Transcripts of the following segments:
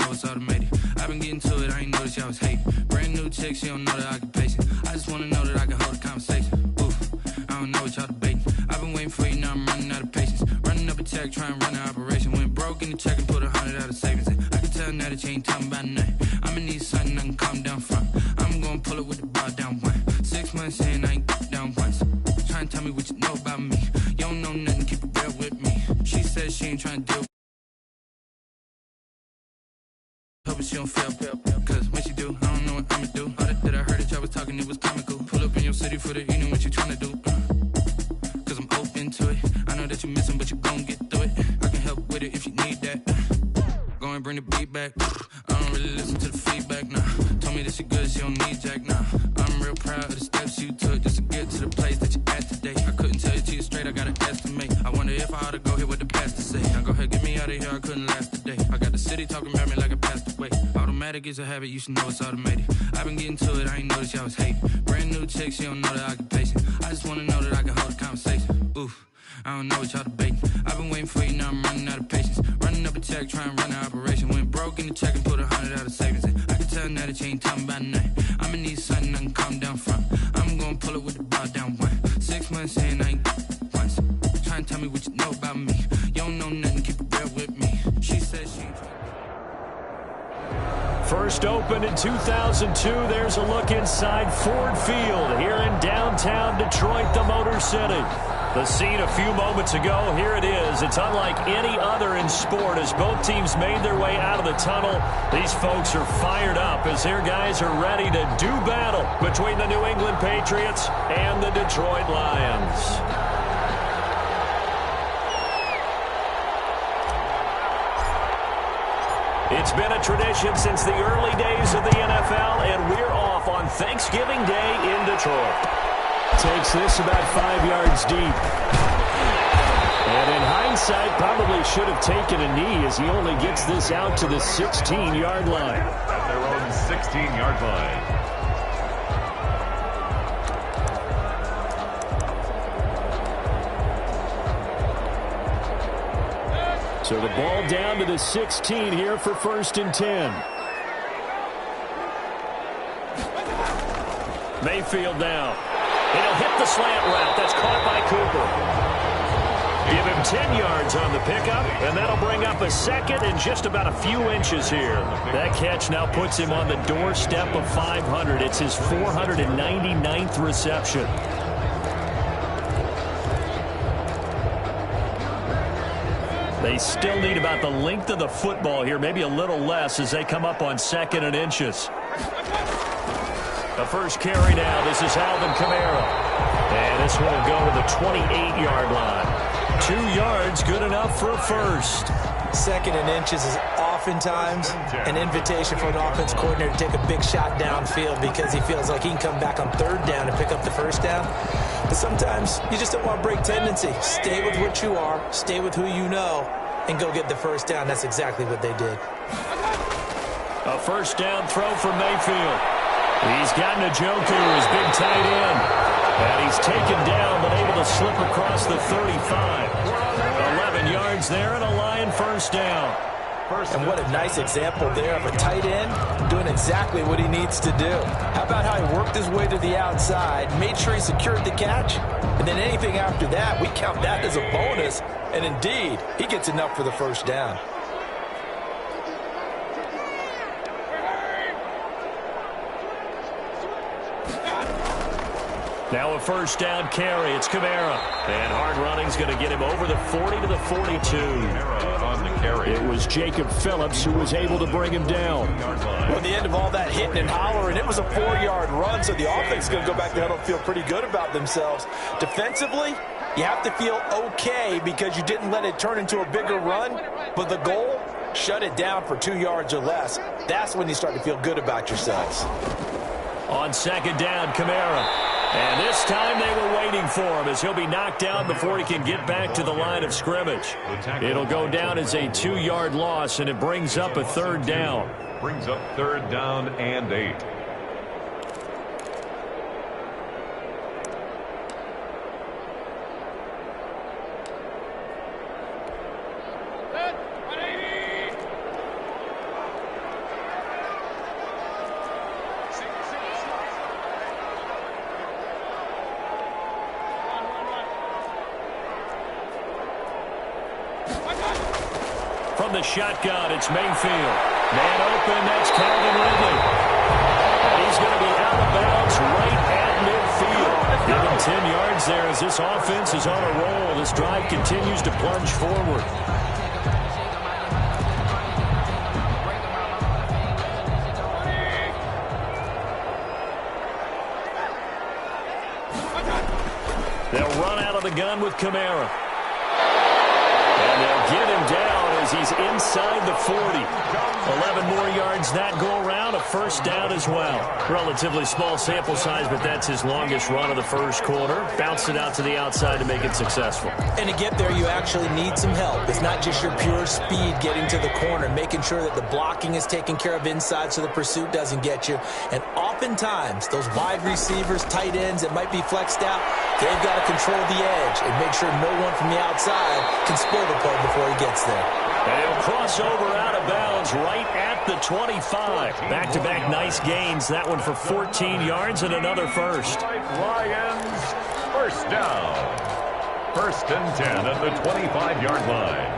know it's automated. I've been getting to it, I ain't noticed y'all was hating. Brand new chick, she don't know the occupation. I just wanna know that I can hold a conversation. Oof, I don't know what y'all debating. I've been waiting for you, now I'm running out of patience. Running up a check, trying to run an operation. Went broke in the check and put 100 out of savings in. I can tell now that you ain't talking about nothing. I'ma need something I can calm down from. I'm gonna pull it with the bar down one. 6 months in, I ain't down once. Try and tell me what you know about me. You don't know nothing, keep it real with me. She said she ain't trying to deal. Hoping she don't fail. Cause when she do, I don't know what I'ma do. All that I heard that y'all was talking, it was comical. Pull up in your city for the evening, what you tryna do? Cause I'm open to it. I know that you missing, but you gon' get through it. I can help with it if you need that. Go and bring the beat back. I don't really listen to the feedback, nah. Told me that she good, she don't need jack, nah. I'm real proud of the steps you took just to get to the place that you at today. I couldn't tell you to you straight, I gotta estimate. I wonder if I ought to go here with the pastor say. Now go ahead, get me out of here, I couldn't last a day. I got the city talking about me like I passed away. Automatic is a habit, you should know it's automated. I've been getting to it, I ain't noticed y'all was hating. Brand new chick, she don't know the occupation. I just wanna know that I can hold a conversation. Oof, I don't know what y'all debating. I've been waiting for you, now I'm running out of patience. Running up a check, trying to run an operation. Went broke in the check and put 100 out of savings in. I can tell now that you ain't talking about nothing. I'ma need something I can calm down from. I'm gonna pull it with the bar down one. 6 months in, I ain't once. Try and tell me what you know about me. You don't know nothing, keep it real with me. She said she ain't trying. First opened in 2002, there's a look inside Ford Field here in downtown Detroit, the Motor City. The scene a few moments ago, here it is. It's unlike any other in sport as both teams made their way out of the tunnel. These folks are fired up as their guys are ready to do battle between the New England Patriots and the Detroit Lions. It's been a tradition since the early days of the NFL, and we're off on Thanksgiving Day in Detroit. Takes this about 5 yards deep. And in hindsight, probably should have taken a knee as he only gets this out to the 16-yard line. At their own 16-yard line. So the ball down to the 16 here for 1st and 10. Mayfield now. And he'll hit the slant route. That's caught by Cooper. Give him 10 yards on the pickup, and that'll bring up a second and just about a few inches here. That catch now puts him on the doorstep of 500. It's his 499th reception. They still need about the length of the football here, maybe a little less as they come up on 2nd and inches. The first carry now. This is Alvin Kamara. And this one will go to the 28-yard line. 2 yards, good enough for a first. 2nd and inches is oftentimes an invitation for an offense coordinator to take a big shot downfield because he feels like he can come back on 3rd down and pick up the first down. But sometimes you just don't want to break tendency. Stay with what you are, stay with who you know, and go get the first down. That's exactly what they did. A first down throw for Mayfield. He's got Njoku, his big tight end. And he's taken down, but able to slip across the 35. 11 yards there and a Lion first down. And what a nice example there of a tight end doing exactly what he needs to do. How about how he worked his way to the outside, made sure he secured the catch, and then anything after that, we count that as a bonus. And indeed, he gets enough for the first down. Now a first down carry. It's Kamara. And hard running's going to get him over the 40 to the 42. On the carry. It was Jacob Phillips who was able to bring him down. Well, at the end of all that hitting and hollering, it was a 4-yard run, so the offense is going to go back there and feel pretty good about themselves. Defensively, you have to feel okay because you didn't let it turn into a bigger run, but the goal, shut it down for 2 yards or less. That's when you start to feel good about yourselves. On 2nd down, Kamara. And this time they were waiting for him as he'll be knocked down before he can get back to the line of scrimmage. It'll go down as a 2-yard loss, and it brings up a 3rd down. Brings up 3rd down and 8. From the shotgun, it's Mayfield. Man open, that's Calvin Ridley. And he's going to be out of bounds right at midfield. Give him 10 yards there as this offense is on a roll. This drive continues to plunge forward. They'll run out of the gun with Kamara. And they'll get him down as he's inside the 40. 11 more yards that go around, a first down as well. Relatively small sample size, but that's his longest run of the first quarter. Bounced it out to the outside to make it successful. And to get there, you actually need some help. It's not just your pure speed getting to the corner, making sure that the blocking is taken care of inside so the pursuit doesn't get you. And oftentimes, those wide receivers, tight ends that might be flexed out, they've got to control the edge and make sure no one from the outside can spoil the play before he gets there. And he'll cross over out of bounds right at the 25. Back-to-back nice gains. That one for 14 yards and another first. Lions, first down. First and 10 at the 25-yard line.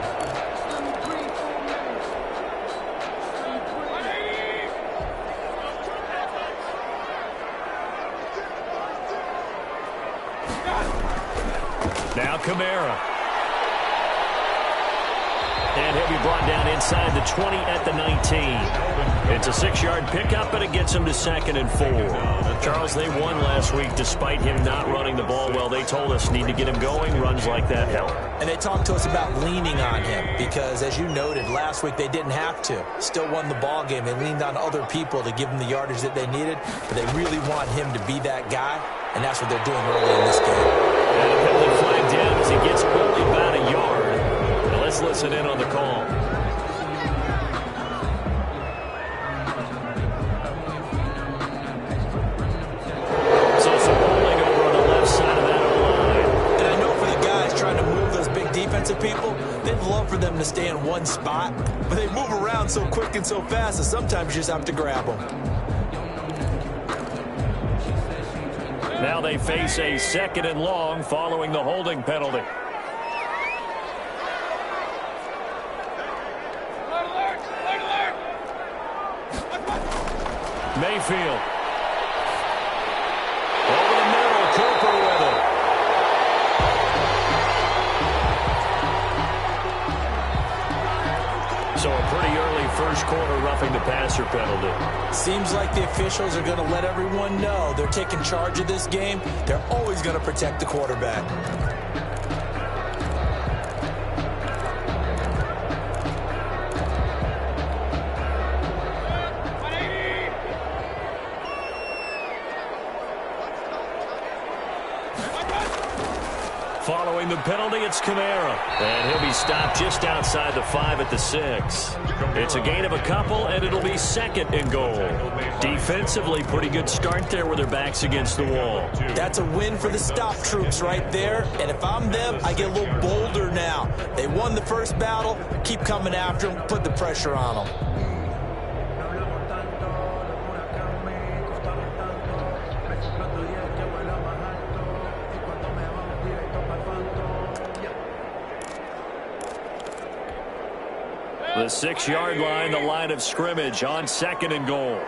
Now Kamara. And he'll be brought down inside the 20 at the 19. It's a 6-yard pickup, but it gets him to 2nd and 4. Charles, they won last week despite him not running the ball well. They told us need to get him going. Runs like that help. And they talked to us about leaning on him because, as you noted, last week they didn't have to. Still won the ball game. They leaned on other people to give them the yardage that they needed, but they really want him to be that guy, and that's what they're doing early in this game. And a penalty flag down as he gets only about a yard. Now let's listen in on the call. So some holding over on the left side of that O-line. And I know for the guys trying to move those big defensive people, they'd love for them to stay in one spot, but they move around so quick and so fast that sometimes you just have to grab them. Now they face a 2nd and long following the holding penalty. Mayfield. Over the middle, Cooper with it. So a pretty early first quarter roughing the passer penalty. Seems like the officials are going to let everyone know they're taking charge of this game. They're always going to protect the quarterback. Following the penalty, it's Kamara. And he'll be stopped just outside the 5 at the 6. It's a gain of a couple, and it'll be 2nd and goal. Defensively, pretty good start there with their backs against the wall. That's a win for the stop troops right there. And if I'm them, I get a little bolder now. They won the first battle. Keep coming after them. Put the pressure on them. The 6-yard line, the line of scrimmage on 2nd and goal.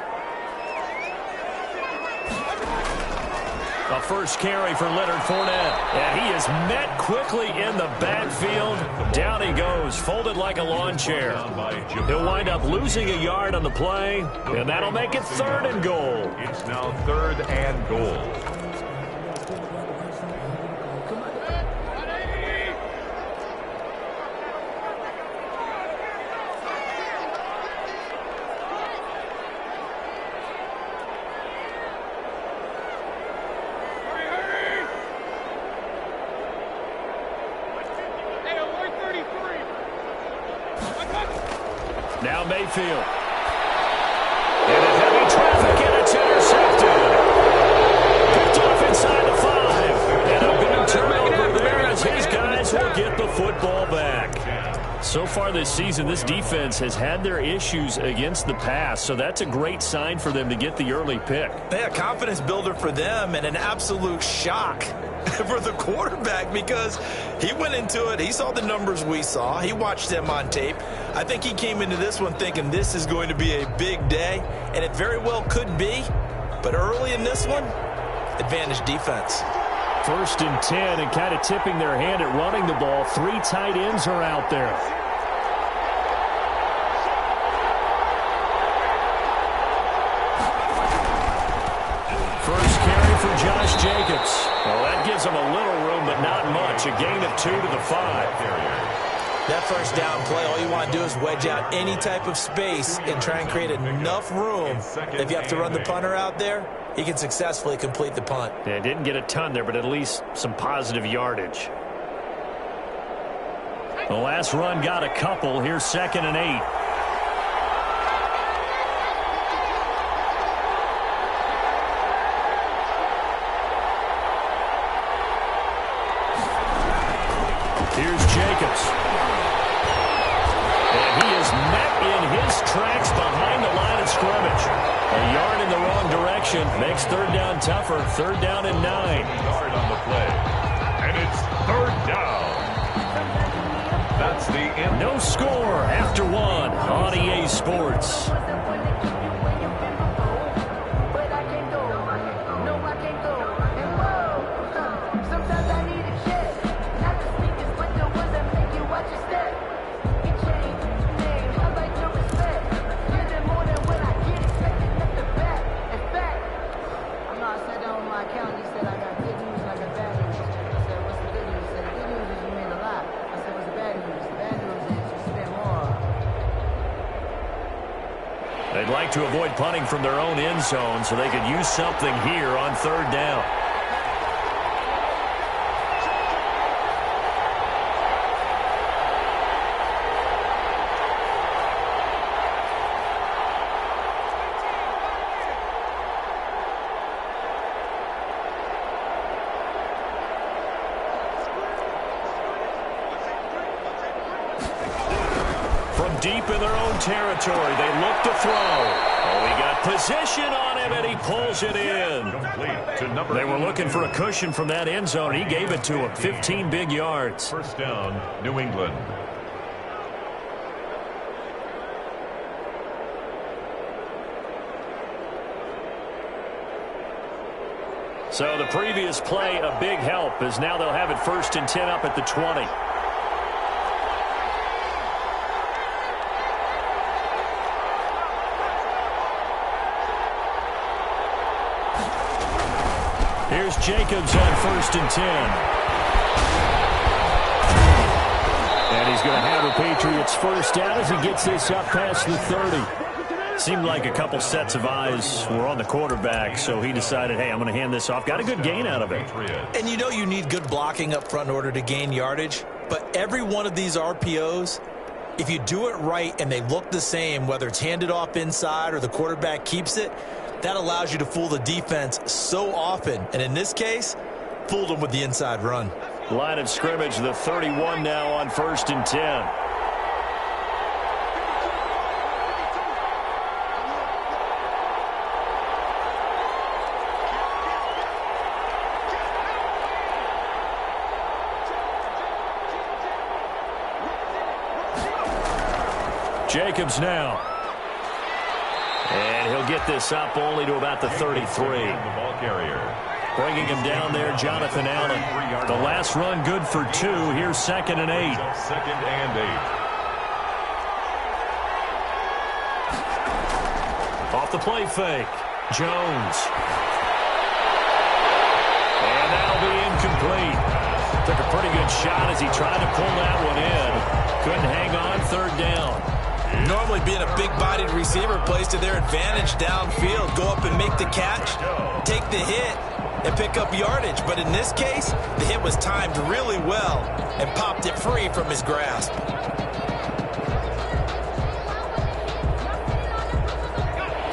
A first carry for Leonard Fournette. And he is met quickly in the backfield. Down he goes, folded like a lawn chair. He'll wind up losing a yard on the play, and that'll make it 3rd and goal. It's now 3rd and goal. Now Mayfield. And a heavy traffic, and it's intercepted. Picked off inside the 5. And a big turnover there as his guys will get the football back. So far this season, this defense has had their issues against the pass, so that's a great sign for them to get the early pick. Yeah, confidence builder for them and an absolute shock for the quarterback because he went into it. He saw the numbers we saw. He watched them on tape. I think he came into this one thinking this is going to be a big day, and it very well could be. But early in this one, advantage defense. 1st and 10 and kind of tipping their hand at running the ball. 3 tight ends are out there. First carry for Josh Jacobs. Well, that gives him a little room, but not much. A gain of 2 to the 5. That first down play, all you want to do is wedge out any type of space and try and create enough room. If you have to run the punter out there, he can successfully complete the punt. Yeah, didn't get a ton there, but at least some positive yardage. The last run got a couple. Here's 2nd and 8. Here's Jacobs. And he is met in his tracks behind the line of scrimmage. A yard in the wrong direction makes 3rd down tougher. 3rd down and 9. Yard on the play. And it's 3rd down. That's the end. No score after 1 on EA Sports. They'd like to avoid punting from their own end zone so they could use something here on 3rd down. Deep in their own territory, they look to throw. Oh, he got position on him, and he pulls it in. They were looking for a cushion from that end zone. He gave it to him. 15 big yards. 1st down, New England. So the previous play, a big help, as now they'll have it 1st and 10 up at the 20. Here's Jacobs on 1st and 10. And he's going to have a Patriots first down as he gets this up past the 30. Seemed like a couple sets of eyes were on the quarterback, so he decided, hey, I'm going to hand this off. Got a good gain out of it. And you know you need good blocking up front in order to gain yardage, but every one of these RPOs, if you do it right and they look the same, whether it's handed off inside or the quarterback keeps it, that allows you to fool the defense so often. And in this case, fooled them with the inside run. Line of scrimmage, the 31 now on 1st and 10. Jacobs now. And he'll get this up only to about the 33. The ball carrier. Bringing him down there, Jonathan Allen. The last run good for 2. Here's 2nd and 8. 2nd and 8. Off the play fake. Jones. And that'll be incomplete. Took a pretty good shot as he tried to pull that one in. Couldn't hang on. 3rd down. Normally being a big-bodied receiver plays to their advantage downfield. Go up and make the catch, take the hit, and pick up yardage. But in this case, the hit was timed really well and popped it free from his grasp.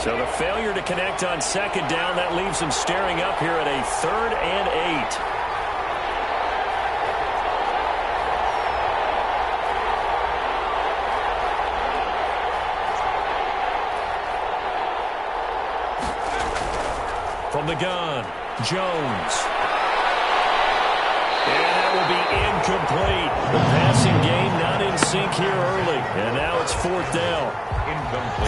So the failure to connect on 2nd down, that leaves him staring up here at a 3rd and 8. the gun. Jones. And that will be incomplete. The passing game not in sync here early. And now it's 4th down.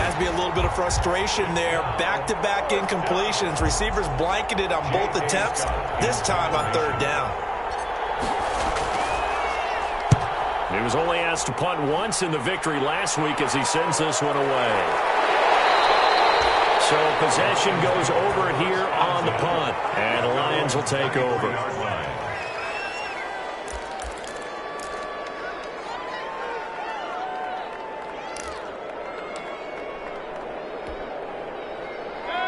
Has to be a little bit of frustration there. Back-to-back incompletions. Receivers blanketed on both attempts. This time on 3rd down. He was only asked to punt once in the victory last week as he sends this one away. So possession goes over here on the punt. And the Lions will take over.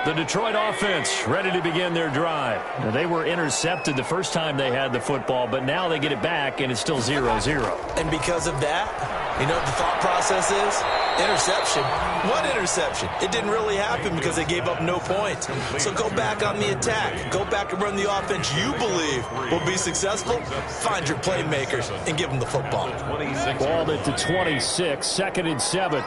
The Detroit offense ready to begin their drive. Now, they were intercepted the first time they had the football, but now they get it back, and it's still 0-0. And because of that, you know what the thought process is? Interception. What interception? It didn't really happen because they gave up no points. So go back on the attack. Go back and run the offense you believe will be successful. Find your playmakers and give them the football. Balled at the 26, 2nd and 7.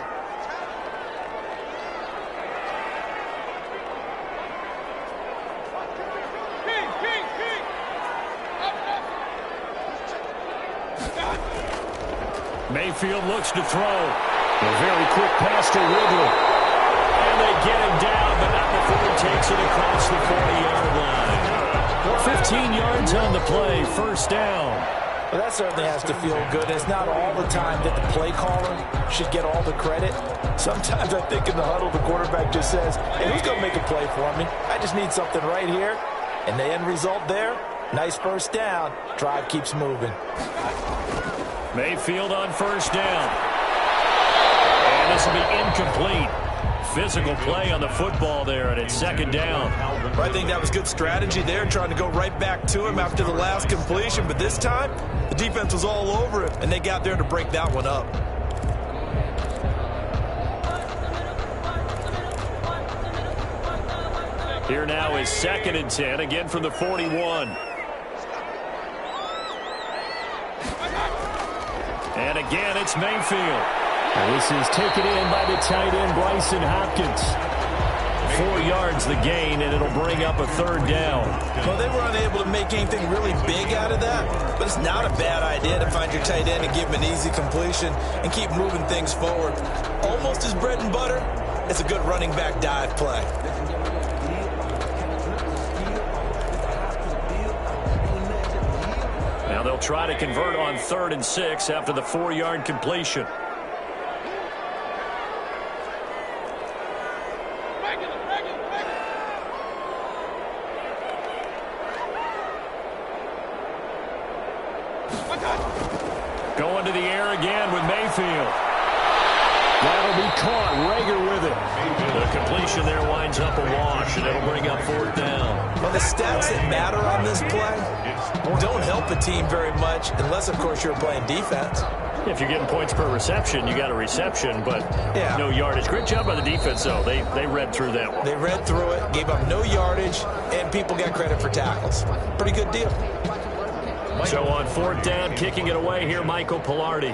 Mayfield looks to throw. A very quick pass to Ridley. And they get him down, but not before he takes it across the 40-yard line. 15 yards on the play, 1st down. Well, that certainly has to feel good. It's not all the time that the play caller should get all the credit. Sometimes I think in the huddle, the quarterback just says, hey, who's going to make a play for me? I just need something right here. And the end result there, nice 1st down. Drive keeps moving. Mayfield on 1st down. And this will be incomplete. Physical play on the football there, and it's 2nd down. I think that was good strategy there, trying to go right back to him after the last completion. But this time, the defense was all over him, and they got there to break that one up. Here now is 2nd and 10, again from the 41. And again, it's Mayfield. And this is taken in by the tight end, Bryson Hopkins. 4 yards the gain, and it'll bring up a 3rd down. Well, they were unable to make anything really big out of that, but it's not a bad idea to find your tight end and give him an easy completion and keep moving things forward. Almost his bread and butter. It's a good running back dive play. Now they'll try to convert on 3rd and 6 after the 4-yard completion. Going to the air again with Mayfield. That'll be caught. Rager with it. The completion there winds up a wash, and it'll bring up 4th down. Well, the stats that matter on this play don't help a team very much unless, of course, you're playing defense. If you're getting points per reception, you got a reception, but no yardage. Great job by the defense, though. They read through that one. They read through it, gave up no yardage, and people got credit for tackles. Pretty good deal. So on 4th down, kicking it away here, Michael Pilardi.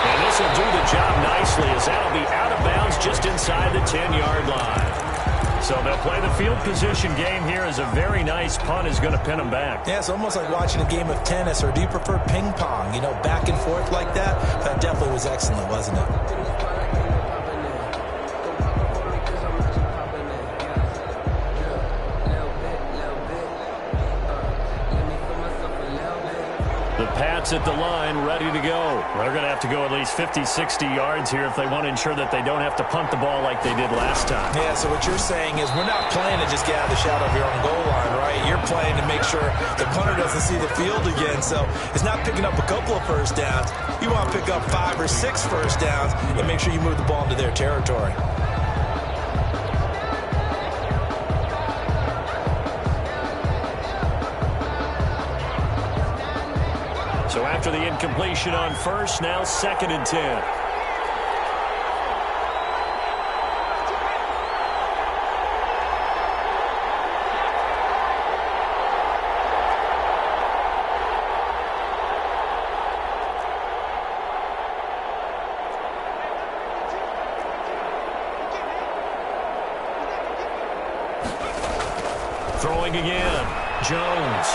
And this will do the job nicely, as that'll be out of bounds just inside the 10-yard line. So they'll play the field position game here as a very nice punt is going to pin them back. Yeah, it's almost like watching a game of tennis, or do you prefer ping pong? You know, back and forth like that? That definitely was excellent, wasn't it? Pats at the line, ready to go. They're going to have to go at least 50, 60 yards here if they want to ensure that they don't have to punt the ball like they did last time. Yeah, so what you're saying is we're not playing to just get out of the shadow of your own goal line, right? You're playing to make sure the punter doesn't see the field again. So it's not picking up a couple of 1st downs. You want to pick up 5 or 6 1st downs and make sure you move the ball into their territory. So after the incompletion on 1st, now 2nd and 10. Throwing again. Jones.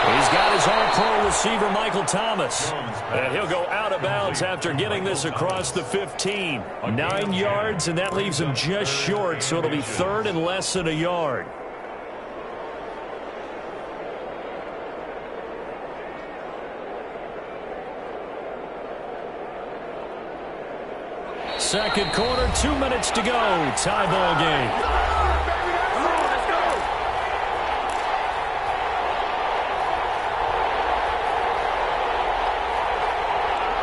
He's got his all-pro receiver, Michael Thomas. And he'll go out of bounds after getting this across the 15. 9 yards, and that leaves him just short, so it'll be third and less than a yard. Second quarter, 2 minutes to go. Tie ball game.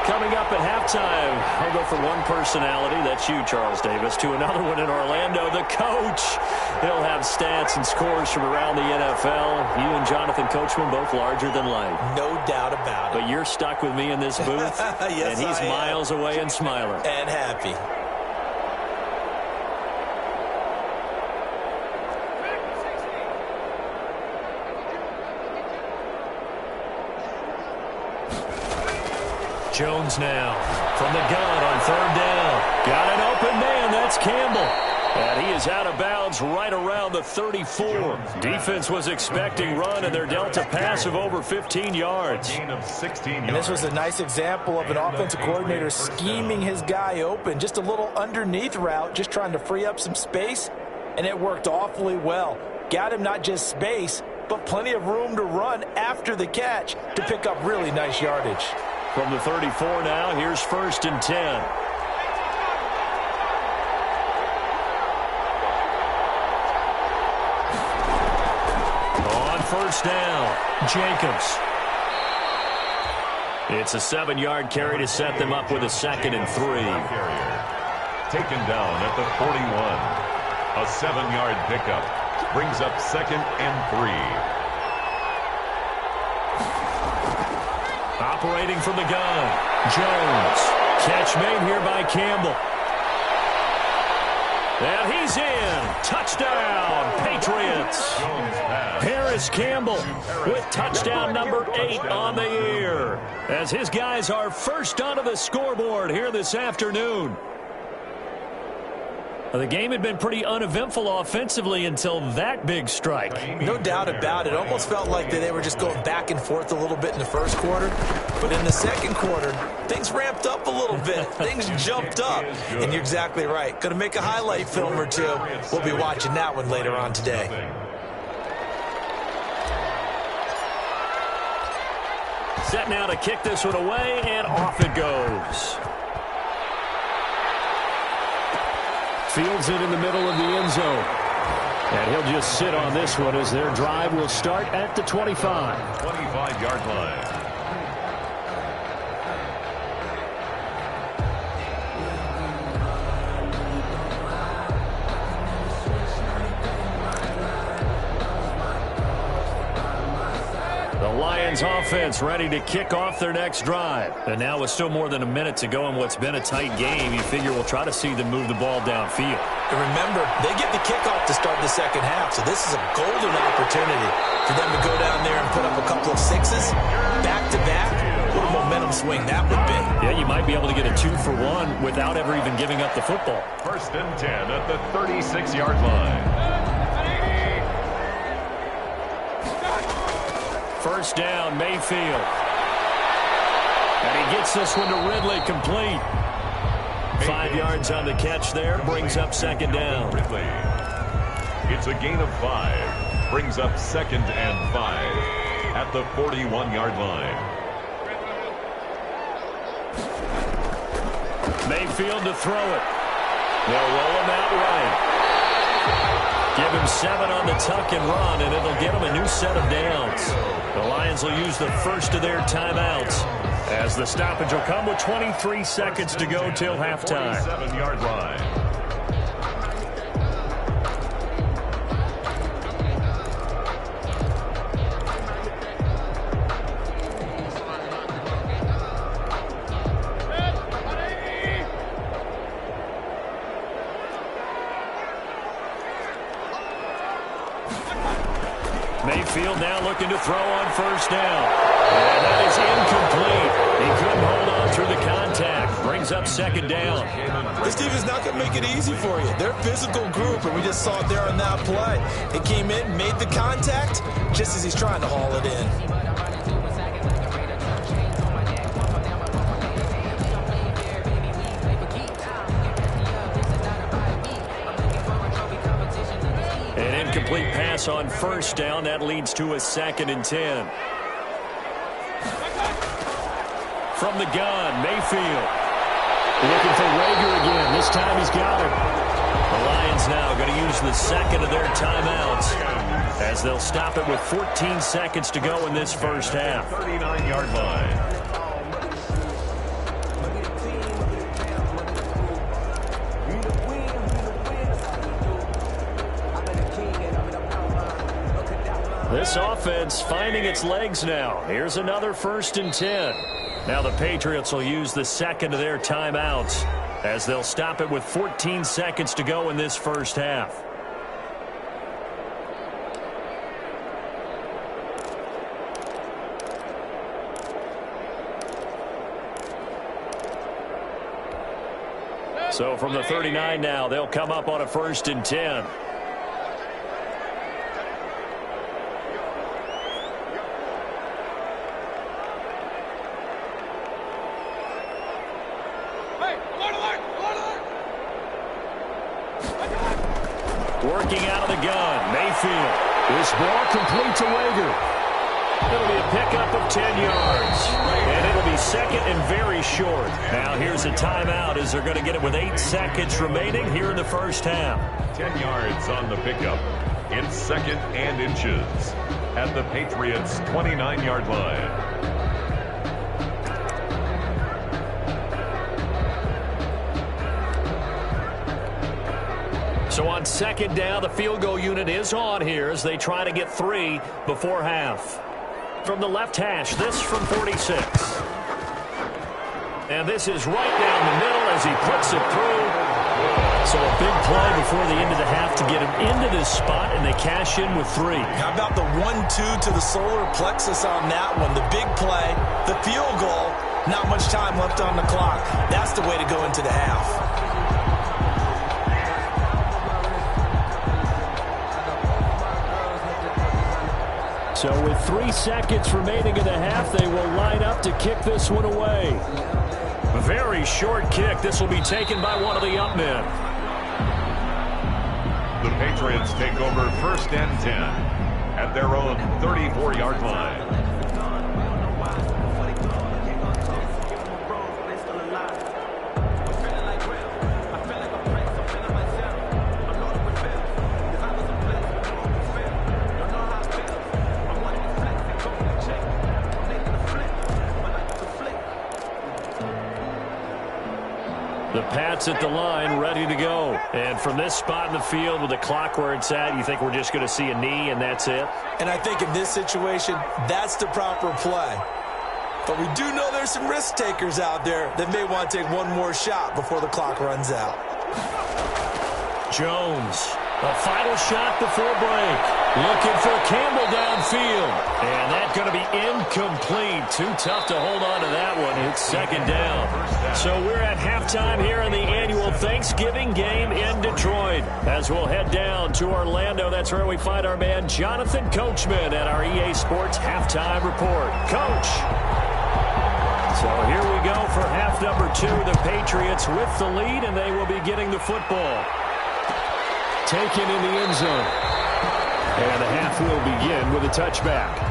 Coming up at halftime, I'll go from one personality, that's you, Charles Davis, to another one in Orlando, the coach. He'll have stats and scores from around the NFL. You and Jonathan Coachman both larger than life. No doubt about it. But you're stuck with me in this booth, yes, and he's miles away and smiling. And happy. Jones now from the gun on third down. Got an open man. That's Campbell. And he is out of bounds right around the 34. Defense was expecting run, and they're dealt a pass of over 15 yards. And this was a nice example of an offensive coordinator scheming his guy open. Just a little underneath route, just trying to free up some space, and it worked awfully well. Got him not just space, but plenty of room to run after the catch to pick up really nice yardage. From the 34 now, here's first and 10. On first down, Jacobs. It's a 7-yard carry to set them up with a 2nd and 3. Taken down at the 41. A 7-yard pickup brings up 2nd and 3. Operating from the gun, Jones. Catch made here by Campbell. And he's in. Touchdown, Patriots. Paris Campbell with touchdown number 8 on the year, as his guys are first onto the scoreboard here this afternoon. The game had been pretty uneventful offensively until that big strike. No doubt about it. Almost felt like they were just going back and forth a little bit in the first quarter. But in the second quarter, things ramped up a little bit. Things jumped up. And you're exactly right. Going to make a highlight film or two. We'll be watching that one later on today. Set now to kick this one away, and off it goes. Fields it in the middle of the end zone. And he'll just sit on this one as their drive will start at the 25. 25-yard line. Lions offense ready to kick off their next drive. And now with still more than a minute to go in what's been a tight game, you figure we'll try to see them move the ball downfield. And remember, they get the kickoff to start the second half, so this is a golden opportunity for them to go down there and put up a couple of sixes back-to-back. What a momentum swing that would be. Yeah, you might be able to get a 2-for-1 without ever even giving up the football. First and 10 at the 36-yard line. First down, Mayfield. And he gets this one to Ridley complete. 5 yards on the catch there, brings up second down. Ridley. It's a gain of 5. Brings up 2nd and 5 at the 41-yard line. Mayfield to throw it. They'll roll him out right. Give him 7 on the tuck and run, and it'll get him a new set of downs. The Lions will use the first of their timeouts, as the stoppage will come with 23 seconds to go till halftime. 47-yard line. Mayfield now looking to throw on first down. And that is incomplete. He couldn't hold on to through the contact. Brings up second down. This team is not going to make it easy for you. They're a physical group, and we just saw it there on that play. It came in, made the contact, just as he's trying to haul it in. An incomplete pass on first down. That leads to a 2nd and 10. From the gun, Mayfield. Looking for Rager again. This time he's got him. The Lions now going to use the second of their timeouts as they'll stop it with 14 seconds to go in this first half. 39-yard line. This offense finding its legs now. Here's another 1st and 10. Now the Patriots will use the second of their timeouts as they'll stop it with 14 seconds to go in this first half. So from the 39 now, they'll come up on a 1st and 10. Working out of the gun, Mayfield. This ball complete to Rager. It'll be a pickup of 10 yards. And it'll be 2nd and very short. Now here's a timeout as they're going to get it with 8 seconds remaining here in the first half. 10 yards on the pickup. It's 2nd and inches at the Patriots' 29-yard line. So on 2nd down, the field goal unit is on here as they try to get 3 before half. From the left hash, this from 46. And this is right down the middle as he puts it through. So a big play before the end of the half to get him into this spot, and they cash in with 3. How about the 1-2 to the solar plexus on that one? The big play, the field goal, not much time left on the clock. That's the way to go into the half. So with 3 seconds remaining in the half, they will line up to kick this one away. Very short kick. This will be taken by one of the up men. The Patriots take over 1st and 10 at their own 34-yard line. The Pats at the line, ready to go. And from this spot in the field with the clock where it's at, you think we're just going to see a knee and that's it? And I think in this situation, that's the proper play. But we do know there's some risk takers out there that may want to take one more shot before the clock runs out. Jones, a final shot before break. Looking for Campbell downfield. And that's going to be incomplete. Too tough to hold on to that one. It's 2nd down. So we're at halftime here in the annual Thanksgiving game in Detroit. As we'll head down to Orlando, that's where we find our man Jonathan Coachman at our EA Sports Halftime Report. Coach. So here we go for half number 2. The Patriots with the lead, and they will be getting the football. Taken in the end zone. And the half will begin with a touchback.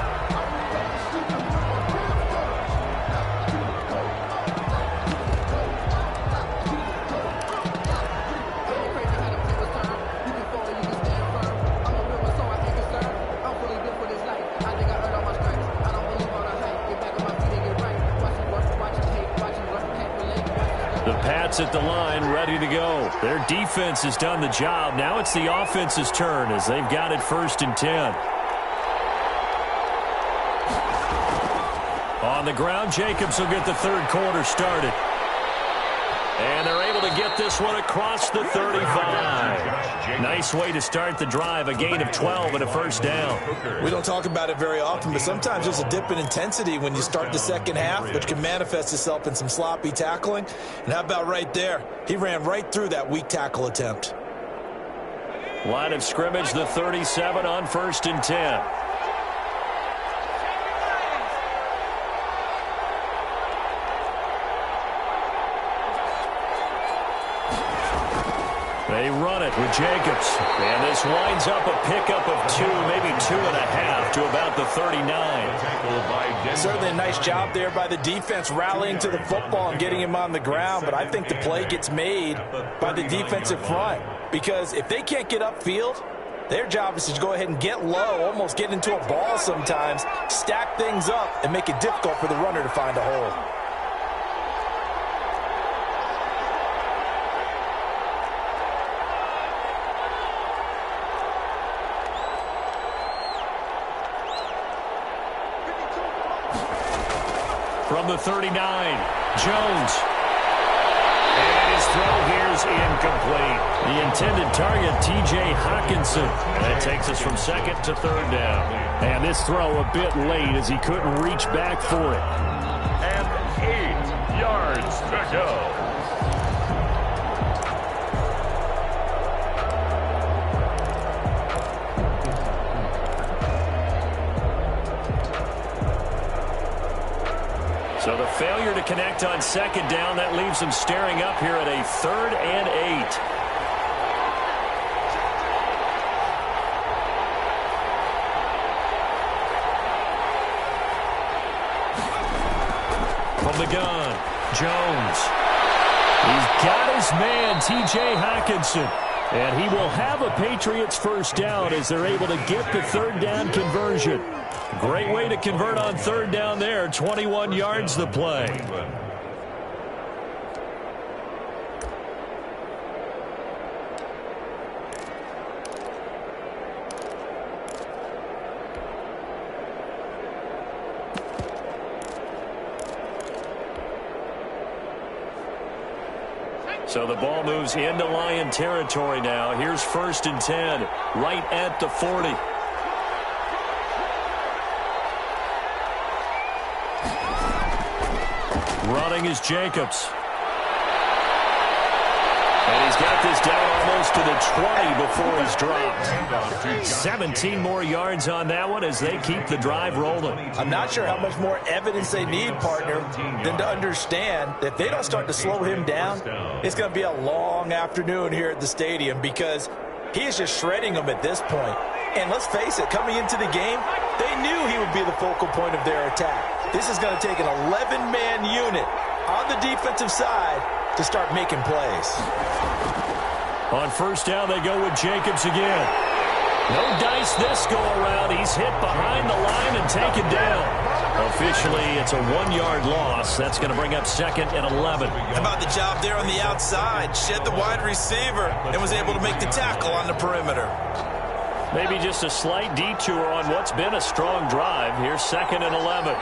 At the line, ready to go. Their defense has done the job. Now it's the offense's turn as they've got it 1st and 10. On the ground, Jacobs will get the 3rd quarter started. And they're able to get this one across the 35. Nice way to start the drive, a gain of 12 and a first down. We don't talk about it very often, but sometimes there's a dip in intensity when you start the second half, which can manifest itself in some sloppy tackling. And how about right there? He ran right through that weak tackle attempt. Line of scrimmage, the 37 on 1st and 10. They run it with Jacobs. And this winds up a pickup of 2, maybe 2.5 to about the 39. Certainly a nice job there by the defense rallying to the football and getting him on the ground. But I think the play gets made by the defensive front. Because if they can't get upfield, their job is to go ahead and get low, almost get into a ball sometimes, stack things up, and make it difficult for the runner to find a hole. From the 39, Jones. And his throw here's incomplete. The intended target, T.J. Hawkinson. And that takes us from 2nd to 3rd down. And this throw a bit late as he couldn't reach back for it. And 8 yards to go. So the failure to connect on 2nd down, that leaves them staring up here at a 3rd and 8. From the gun, Jones. He's got his man, T.J. Hawkinson. And he will have a Patriots first down as they're able to get the 3rd down conversion. Great way to convert on 3rd down there. 21 yards the play. So the ball moves into Lion territory now. Here's 1st and 10, right at the 40. Running is Jacobs. And he's got this down almost to the 20 before he's dropped. 17 more yards on that one as they keep the drive rolling. I'm not sure how much more evidence they need, partner, than to understand that if they don't start to slow him down, it's going to be a long afternoon here at the stadium because he is just shredding them at this point. And let's face it, coming into the game, they knew he would be the focal point of their attack. This is going to take an 11-man unit on the defensive side to start making plays. On 1st down, they go with Jacobs again. No dice this go-around. He's hit behind the line and taken down. Officially, it's a 1-yard loss. That's going to bring up 2nd and 11. How about the job there on the outside? Shed the wide receiver and was able to make the tackle on the perimeter. Maybe just a slight detour on what's been a strong drive. Here's 2nd and 11.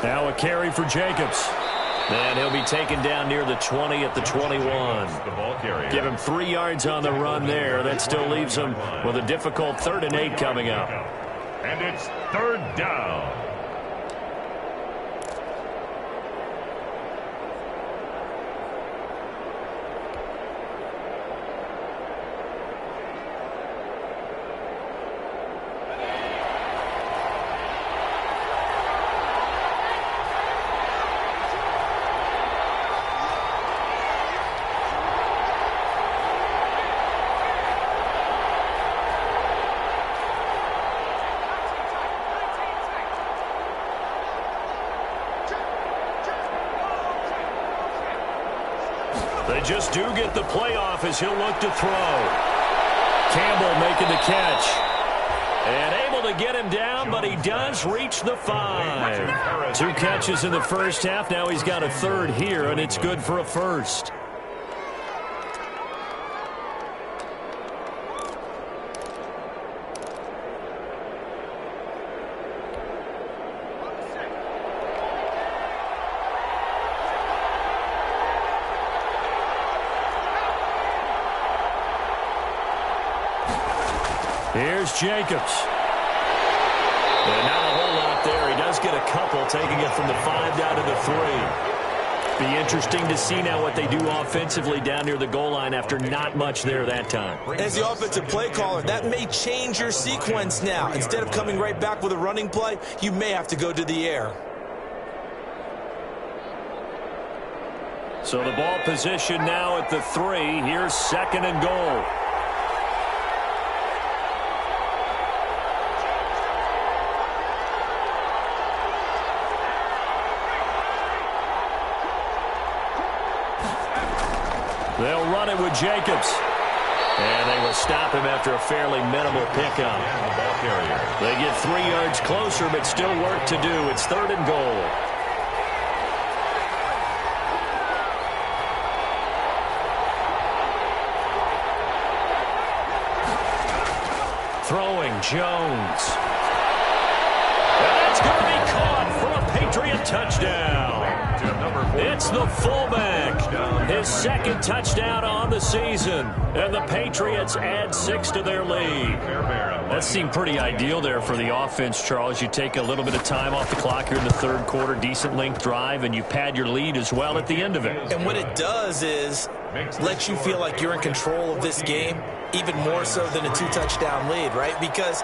Now a carry for Jacobs. And he'll be taken down near the 20 at the 21. Give him 3 yards on the run there. That still leaves him with a difficult 3rd and 8 coming up. And it's 3rd down. They just do get the playoff as he'll look to throw. Campbell making the catch. And able to get him down, but he does reach the 5. 2 catches in the first half. Now he's got a third here, and it's good for a first. Here's Jacobs. And not a whole lot there. He does get a couple, taking it from the 5 down to the 3. Be interesting to see now what they do offensively down near the goal line after not much there that time. As the offensive play caller, that may change your sequence now. Instead of coming right back with a running play, you may have to go to the air. So the ball position now at the 3. Here's 2nd and goal. They'll run it with Jacobs. And they will stop him after a fairly minimal pickup. They get 3 yards closer, but still work to do. It's 3rd and goal. Throwing Jones. That's going to be caught for a Patriot touchdown. It's the fullback. His 2nd touchdown on the season. And the Patriots add 6 to their lead. That seemed pretty ideal there for the offense, Charles. You take a little bit of time off the clock here in the 3rd quarter, decent length drive, and you pad your lead as well at the end of it. And what it does is let you feel like you're in control of this game, even more so than a 2-touchdown lead, right? Because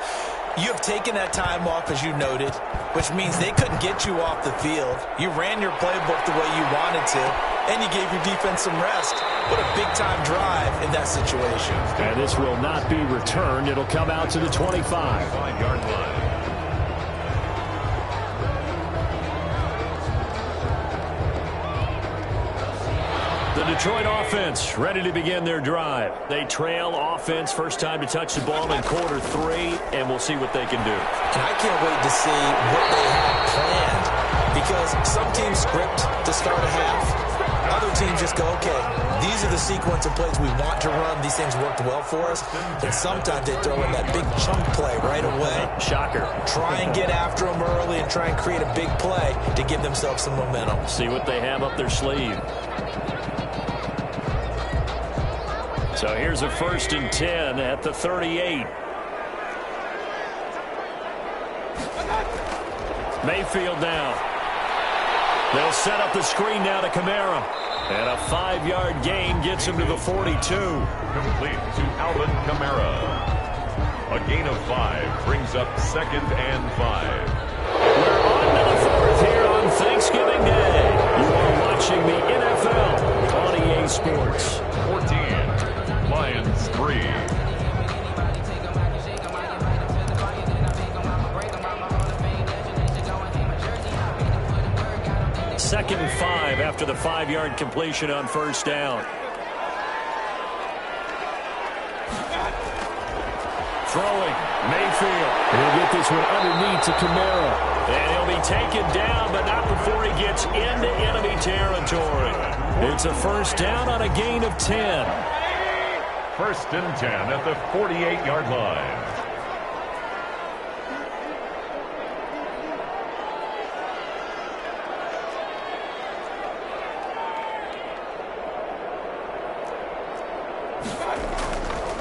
you have taken that time off, as you noted, which means they couldn't get you off the field. You ran your playbook the way you wanted to, and you gave your defense some rest. What a big-time drive in that situation. And this will not be returned. It'll come out to the 25. 5-yard line. The Detroit offense ready to begin their drive. They trail offense, first time to touch the ball in quarter 3, and we'll see what they can do. And I can't wait to see what they have planned, because some teams script to start a half. Other teams just go, okay, these are the sequence of plays we want to run. These things worked well for us. And sometimes they throw in that big chunk play right away. Shocker. Try and get after them early and try and create a big play to give themselves some momentum. See what they have up their sleeve. So here's a 1st and 10 at the 38. Mayfield now. They'll set up the screen now to Kamara. And a 5-yard gain gets him to the 42. Complete to Alvin Kamara. A gain of 5 brings up 2nd and 5. We're on to the 4th here on Thanksgiving Day. You are watching the NFL on EA Sports. 14. Lions 3. Second and 5 after the 5-yard completion on 1st down. Throwing, Mayfield. He'll get this one underneath to Kamara. And he'll be taken down, but not before he gets into enemy territory. It's a 1st down on a gain of 10. 1st and 10 at the 48-yard line.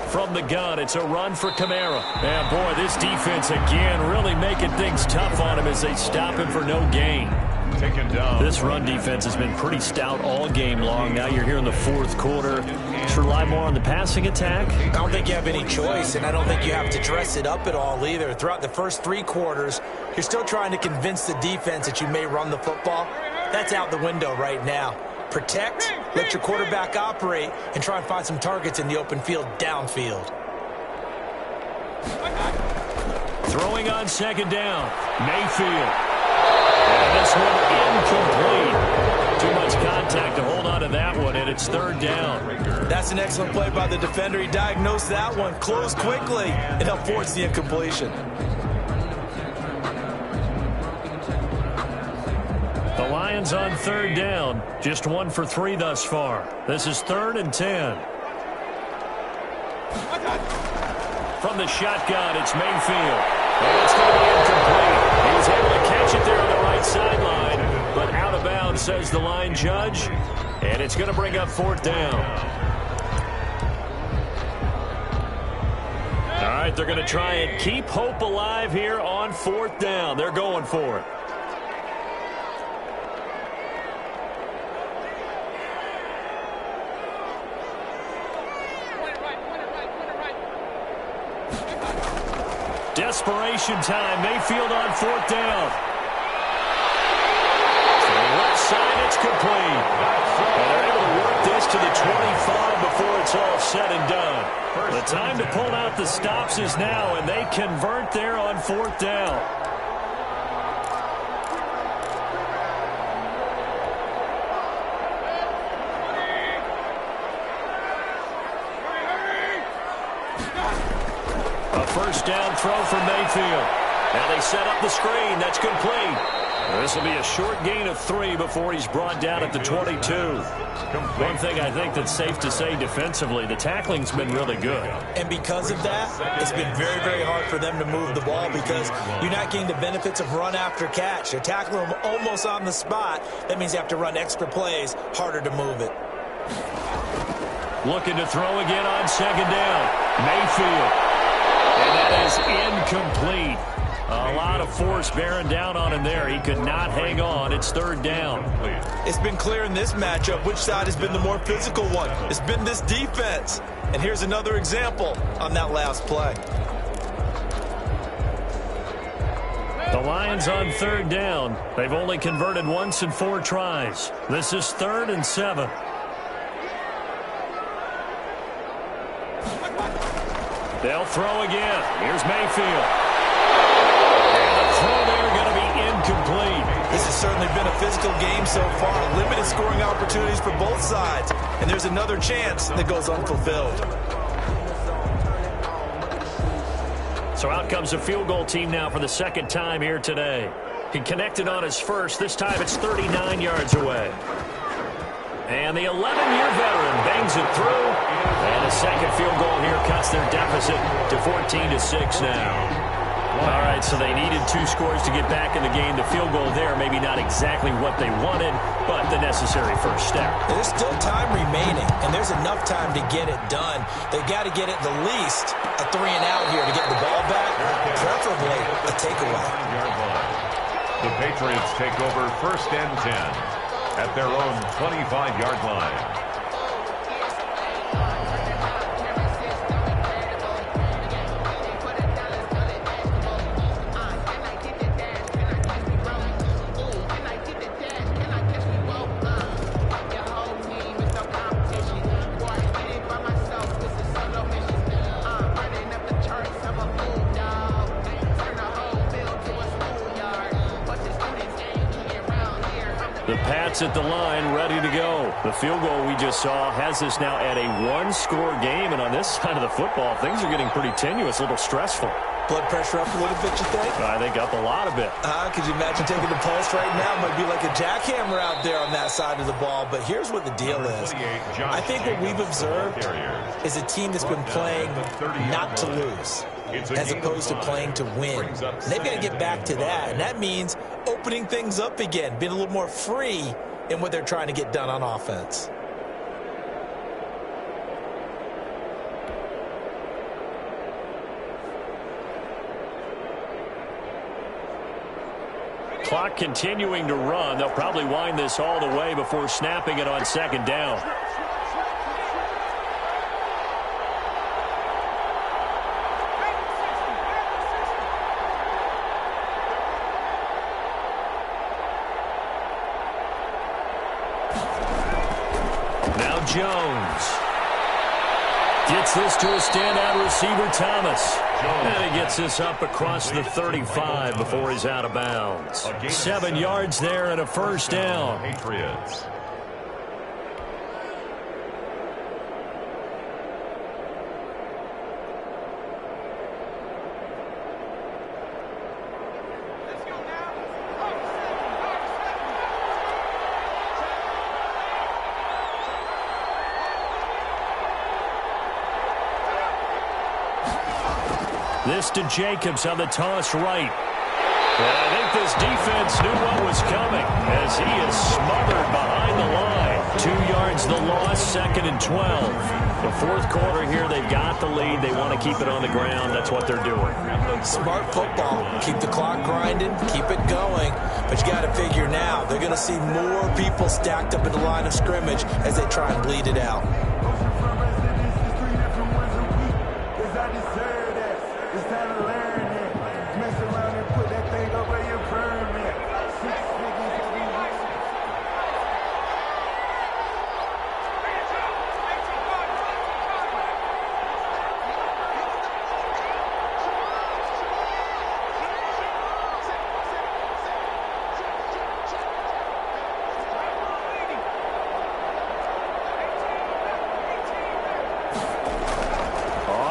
From the gun, it's a run for Kamara. And boy, this defense again really making things tough on him as they stop him for no gain. Taken down. This run defense has been pretty stout all game long. Now you're here in the 4th quarter. Just rely more on the passing attack. I don't think you have any choice, and I don't think you have to dress it up at all either. Throughout the first 3 quarters, you're still trying to convince the defense that you may run the football. That's out the window right now. Protect, let your quarterback operate, and try and find some targets in the open field downfield. Throwing on 2nd down, Mayfield. And this one incomplete. Too much contact to hold on to that one, and It's third down. That's an excellent play by the defender. He diagnosed that one, closed quickly, and helped force the incompletion. The Lions on third down, just 1 for 3 thus far. This is 3rd and 10. From the shotgun, it's Mayfield. And it's going to be incomplete. He was able to catch it there on the right sideline, but out of bounds, says the line judge. And it's going to bring up 4th down. All right, they're going to try and keep hope alive here on 4th down. They're going for it. Desperation time. Mayfield on 4th down. To the left side, it's complete. And they're able to work this to the 25 before it's all said and done. The time to pull out the stops is now, and they convert there on 4th down. First down throw for Mayfield. Now they set up the screen. That's complete. This will be a short gain of 3 before he's brought down at the 22. One thing I think that's safe to say defensively, the tackling's been really good. And because of that, it's been very, very hard for them to move the ball because you're not getting the benefits of run after catch. You're tackling them almost on the spot. That means you have to run extra plays, harder to move it. Looking to throw again on 2nd down. Mayfield. And that is incomplete. A lot of force bearing down on him there. He could not hang on. It's 3rd down. It's been clear in this matchup which side has been the more physical one. It's been this defense. And here's another example on that last play. The Lions on 3rd down. They've only converted once in 4 tries. This is 3rd and 7. They'll throw again. Here's Mayfield. And the throw there going to be incomplete. This has certainly been a physical game so far. Limited scoring opportunities for both sides. And there's another chance that goes unfulfilled. So out comes a field goal team now for the 2nd time here today. He connected on his first. This time it's 39 yards away. And the 11-year veteran bangs it through. And a second field goal here cuts their deficit to 14-6 now. All right, so they needed 2 scores to get back in the game. The field goal there, maybe not exactly what they wanted, but the necessary first step. There's still time remaining, and there's enough time to get it done. They've got to get it the least a 3-and-out here to get the ball back, preferably a takeaway. The Patriots take over 1st and 10 at their own 25-yard line. The Pats at the line, ready to go. The field goal we just saw has us now at a 1-score game, and on this side of the football, things are getting pretty tenuous, a little stressful. Blood pressure up a little bit, you think? I think up a lot of it. Could you imagine taking the pulse right now? It might be like a jackhammer out there on that side of the ball, but here's what the deal is. I think what we've observed is a team that's been playing not to lose, as opposed to playing to win. And they've got to get back to that, and that means opening things up again, being a little more free in what they're trying to get done on offense. Clock continuing to run. They'll probably wind this all the way before snapping it on 2nd down. Now Jones gets this to a standout receiver, Thomas. And he gets this up across the 35 before he's out of bounds. 7 yards there and a first down. Patriots. This to Jacobs on the toss right. And I think this defense knew what was coming as he is smothered behind the line. 2 yards the loss, 2nd and 12. The fourth quarter here, they've got the lead. They want to keep it on the ground. That's what they're doing. Smart football. Keep the clock grinding, keep it going. But you got to figure now, they're going to see more people stacked up in the line of scrimmage as they try and bleed it out.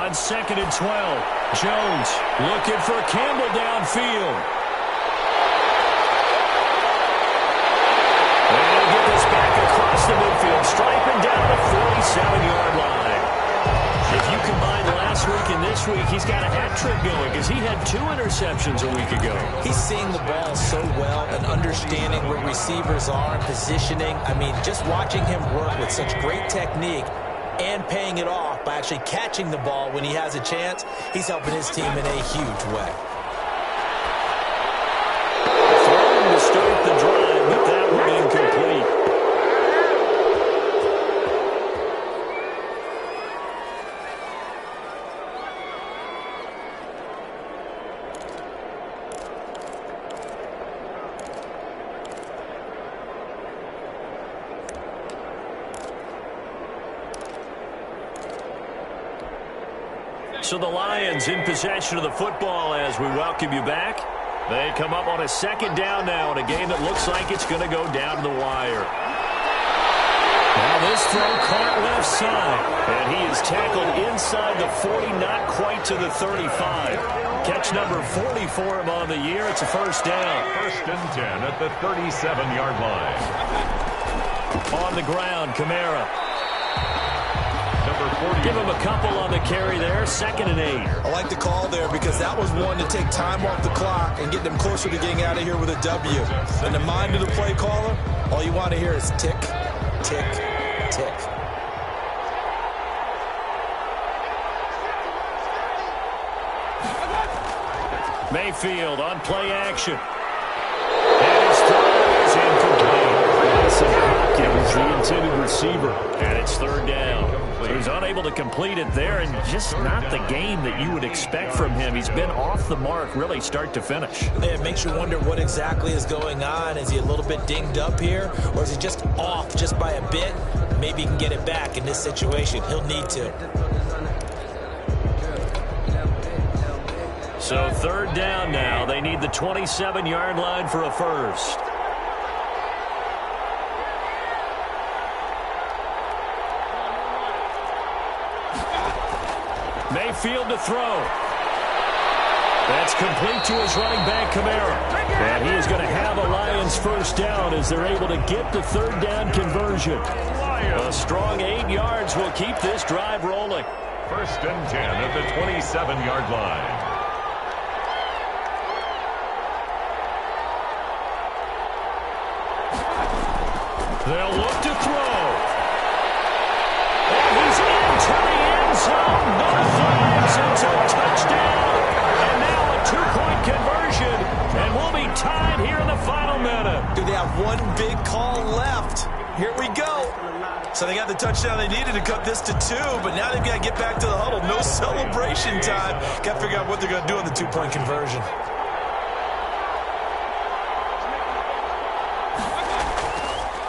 On 2nd and 12, Jones looking for Campbell downfield. And he'll get this back across the midfield, striping down the 47-yard line. If you combine last week and this week, he's got a hat trick going because he had 2 interceptions a week ago. He's seeing the ball so well and understanding where receivers are and positioning. I mean, just watching him work with such great technique and paying it off by actually catching the ball when he has a chance, he's helping his team in a huge way. Throwing to start the drive, but that one incomplete. So the Lions in possession of the football as we welcome you back. They come up on a 2nd down now in a game that looks like it's going to go down to the wire. Now this throw caught left side, and he is tackled inside the 40, not quite to the 35. Catch number 40 for him on the year. It's a first down. 1st and 10 at the 37-yard line. On the ground, Kamara. Give him a couple on the carry there, 2nd and 8. I like the call there because that was one to take time off the clock and get them closer to getting out of here with a W. In the mind of the play caller, all you want to hear is tick, tick, tick. Mayfield on play action. And his throw is incomplete. Hopkins, the intended receiver, and it's 3rd down. So he's unable to complete it there, and just not the game that you would expect from him. He's been off the mark, really, start to finish. It makes you wonder what exactly is going on. Is he a little bit dinged up here, or is he just off just by a bit? Maybe he can get it back in this situation. He'll need to. So 3rd down now. They need the 27-yard line for a first. Mayfield to throw. That's complete to his running back, Kamara. And he is going to have a Lions first down as they're able to get the 3rd down conversion. A strong 8 yards will keep this drive rolling. 1st and 10 at the 27-yard line. They'll look to throw. And he's into the end zone. No flags. It's a touchdown. And now a 2-point conversion. And we'll be tied here in the final minute. Do they have one big call left? Here we go. So they got the touchdown they needed to cut this to 2, but now they've got to get back to the huddle. No celebration time. Got to figure out what they're going to do on the 2-point conversion.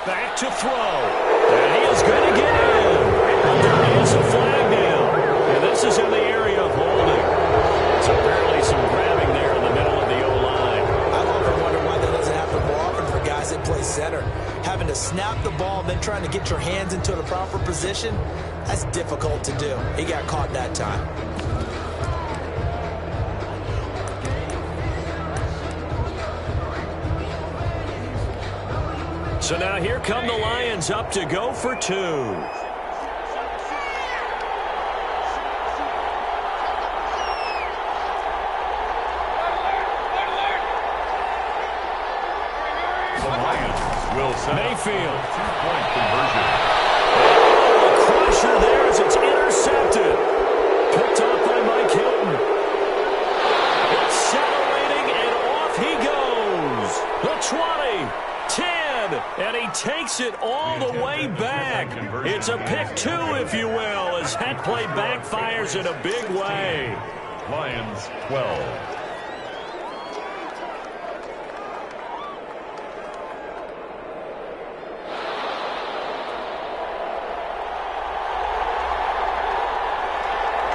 Back to throw. And he is going to get in. But there is a flag down. And this is in the area of holding. So apparently some grabbing there in the middle of the O-line. I've often wondered why that doesn't happen more often for guys that play center. Having to snap the ball and then trying to get your hands into the proper position, that's difficult to do. He got caught that time. So now here come the Lions up to go for 2. will set Mayfield. Two-point conversion. Oh, a crusher there as it's intercepted. Picked off by Mike Hilton. Accelerating, and off he goes. The 20, 10, and he takes it all the way back. It's a pick two, if you will, as that play backfires in a big way. Lions 12.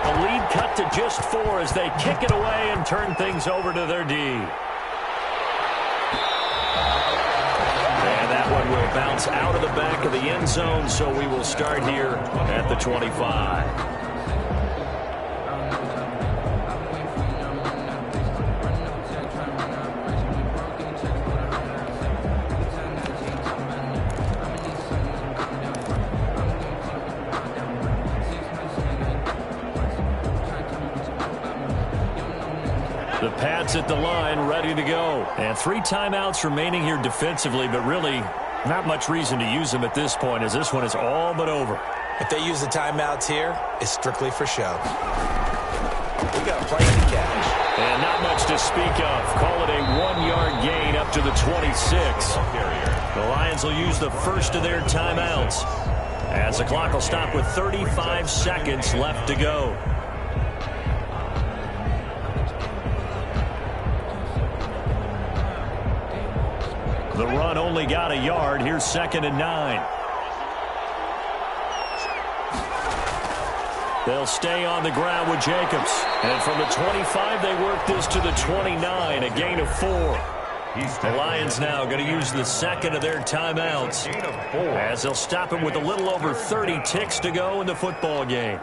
The lead cut to just 4 as they kick it away and turn things over to their D. And that one will bounce out of the back of the end zone, so we will start here at the 25. The Pats at the line, ready to go. And 3 timeouts remaining here defensively, but really not much reason to use them at this point, as this one is all but over. If they use the timeouts here, it's strictly for show. We got plenty to catch. And not much to speak of. Call it a 1-yard gain up to the 26. The Lions will use the first of their timeouts, as the clock will stop with 35 seconds left to go. The run only got a yard. Here's 2nd and 9. They'll stay on the ground with Jacobs. And from the 25, they work this to the 29, a gain of 4. The Lions now going to use the second of their timeouts, as they'll stop him with a little over 30 ticks to go in the football game.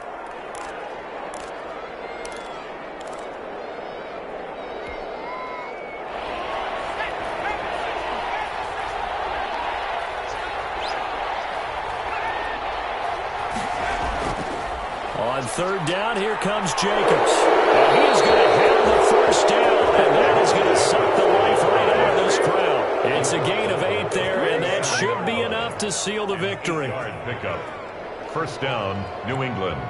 On 3rd down, here comes Jacobs. And he is going to have the first down, and that is going to suck the life right out of this crowd. It's a gain of 8 there, and that should be enough to seal the victory. Pickup. 1st down, New England.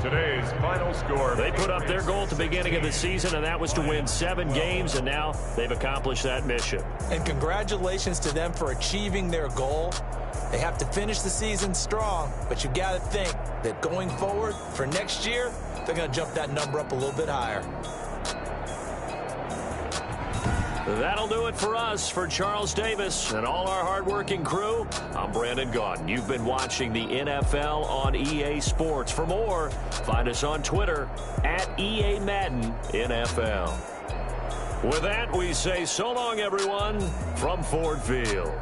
Today's final score. They put up their goal at the beginning of the season, and that was to win 7 games, and now they've accomplished that mission. And congratulations to them for achieving their goal. They have to finish the season strong, but you got to think that going forward for next year, they're going to jump that number up a little bit higher. That'll do it for us. For Charles Davis and all our hardworking crew, I'm Brandon Gaudin. You've been watching the NFL on EA Sports. For more, find us on Twitter at EA Madden NFL. With that, we say so long, everyone, from Ford Field.